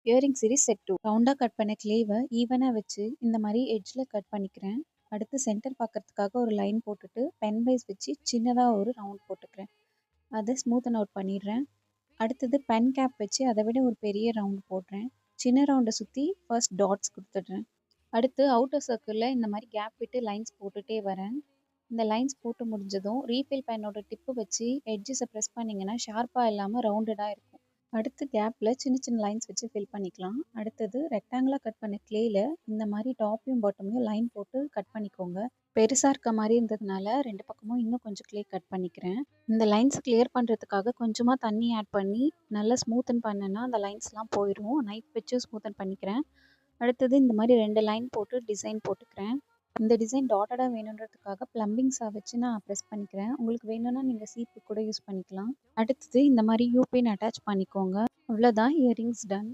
Earring series set 2 ரவுண்டாக cut பண்ண கிளேவை ஈவனாக வச்சு இந்த மாதிரி எட்ஜில் கட் பண்ணிக்கிறேன். அடுத்து சென்டர் பார்க்கறதுக்காக ஒரு லைன் போட்டுட்டு பென் வைஸ் வச்சு சின்னதாக ஒரு ரவுண்ட் போட்டுக்கிறேன். அதை ஸ்மூத்தன் அவுட் பண்ணிடுறேன். அடுத்தது பென் கேப் வச்சு அதை விட ஒரு பெரிய ரவுண்ட் போடுறேன். சின்ன ரவுண்டை சுற்றி ஃபர்ஸ்ட் டாட்ஸ் கொடுத்துட்றேன். அடுத்து அவுட்டர் சர்க்கிளில் இந்த மாதிரி கேப் விட்டு லைன்ஸ் போட்டுகிட்டே வரேன். இந்த லைன்ஸ் போட்டு முடிஞ்சதும் ரீஃபில் பென்னோட டிப்பு வச்சு எட்ஜஸை ப்ரெஸ் பண்ணிங்கன்னா ஷார்ப்பாக இல்லாமல் ரவுண்டடாக இருக்கும். அடுத்து கேப்பில் சின்ன சின்ன லைன்ஸ் வச்சு ஃபில் பண்ணிக்கலாம். அடுத்தது ரெக்டாங்கிளாக கட் பண்ண கிளேயில் இந்த மாதிரி டாப்பையும் பாட்டமையும் லைன் போட்டு கட் பண்ணிக்கோங்க. பெருசாக இருக்க மாதிரி இருந்ததுனால 2 பக்கமும் இன்னும் கொஞ்சம் கிளே கட் பண்ணிக்கிறேன். இந்த லைன்ஸ் கிளியர் பண்ணுறதுக்காக கொஞ்சமாக தண்ணி ஆட் பண்ணி நல்லா ஸ்மூத்தன் பண்ணேன்னா அந்த லைன்ஸ்லாம் போயிடும். நைஃப் வச்சு ஸ்மூத்தன் பண்ணிக்கிறேன். அடுத்தது இந்த மாதிரி 2 லைன் போட்டு டிசைன் போட்டுக்கிறேன். இந்த டிசைன் டாட்டடாக வேணுன்றதுக்காக ப்ளம்பிங் சா வச்சு நான் ப்ரெஸ் பண்ணிக்கிறேன். உங்களுக்கு வேணும்னா நீங்கள் சீப்பு கூட யூஸ் பண்ணிக்கலாம். அடுத்தது இந்த மாதிரி யூபின் அட்டாச் பண்ணிக்கோங்க. அவ்வளோதான், இயரிங்ஸ் டன்.